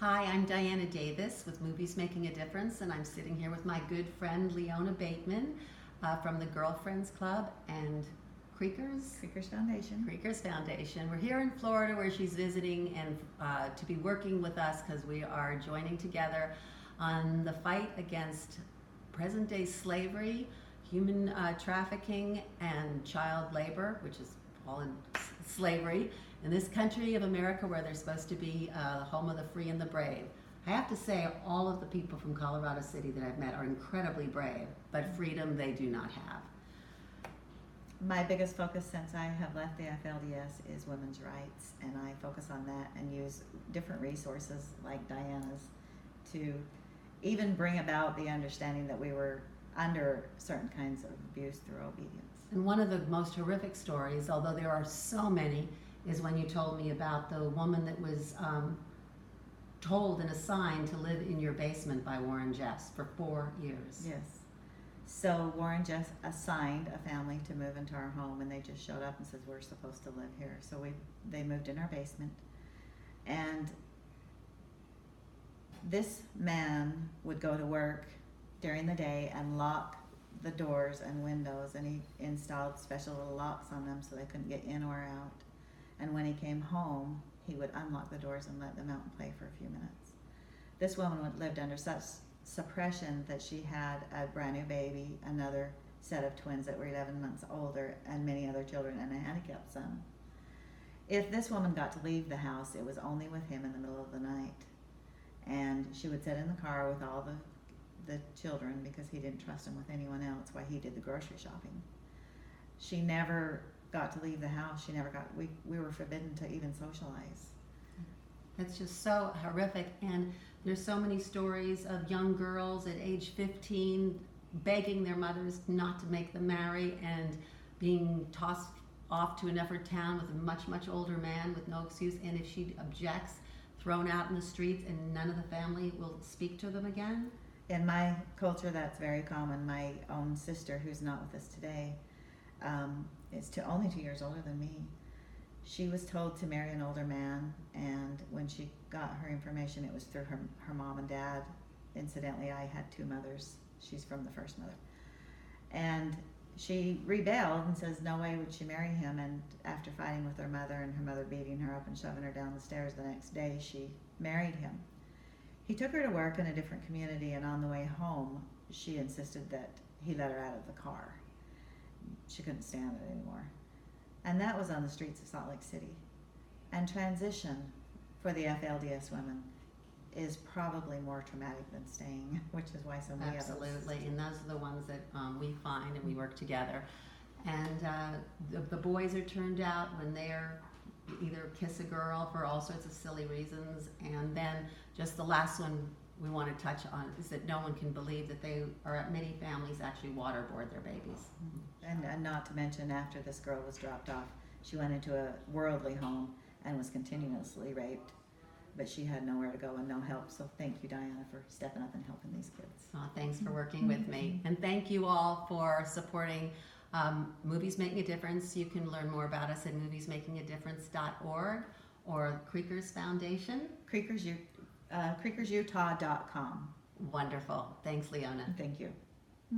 Hi, I'm Diana Davis with Movies Making a Difference, and I'm sitting here with my good friend Leona Bateman from the Girlfriends Club and Creekers Foundation. Creekers Foundation. We're here in Florida where she's visiting and to be working with us because we are joining together on the fight against present-day slavery, human trafficking, and child labor, which is all in slavery, in this country of America where they're supposed to be the home of the free and the brave. I have to say, all of the people from Colorado City that I've met are incredibly brave, but freedom they do not have. My biggest focus since I have left the FLDS is women's rights, and I focus on that and use different resources like Diana's to even bring about the understanding that we were under certain kinds of abuse through obedience. And one of the most horrific stories, although there are so many, is when you told me about the woman that was told and assigned to live in your basement by Warren Jeffs for 4 years. Yes. So Warren just assigned a family to move into our home, and they just showed up and said, we're supposed to live here. So they moved in our basement, and this man would go to work during the day and lock the doors and windows, and he installed special little locks on them so they couldn't get in or out. And when he came home, he would unlock the doors and let them out and play for a few minutes. This woman lived under such suppression that she had a brand new baby, another set of twins that were 11 months older, and many other children, and a handicapped son. If this woman got to leave the house, it was only with him in the middle of the night. And she would sit in the car with all the children because he didn't trust them with anyone else while he did the grocery shopping. She never got to leave the house. We were forbidden to even socialize. It's just so horrific, and there's so many stories of young girls at age 15 begging their mothers not to make them marry and being tossed off to another town with a much, much older man with no excuse, and if she objects, thrown out in the streets, and none of the family will speak to them again. In my culture, that's very common. My own sister, who's not with us today, is only 2 years older than me. She was told to marry an older man, and when she got her information, it was through her mom and dad. Incidentally, I had two mothers. She's from the first mother. And she rebelled and says no way would she marry him, and after fighting with her mother and her mother beating her up and shoving her down the stairs the next day, she married him. He took her to work in a different community, and on the way home, she insisted that he let her out of the car. She couldn't stand it anymore. And that was on the streets of Salt Lake City. And transition for the FLDS women is probably more traumatic than staying, which is why so many Absolutely, and those are the ones that we find and we work together. And the boys are turned out when they're either kiss a girl for all sorts of silly reasons, and then just the last one we want to touch on is that no one can believe that many families actually waterboard their babies. And not to mention, after this girl was dropped off, she went into a worldly home and was continuously raped, but she had nowhere to go and no help. So thank you, Diana, for stepping up and helping these kids. Thanks for working with me, and thank you all for supporting Movies Making a Difference. You can learn more about us at moviesmakingadifference.org or Creekers Foundation. CreekersUtah.com. Wonderful. Thanks, Leona. Thank you.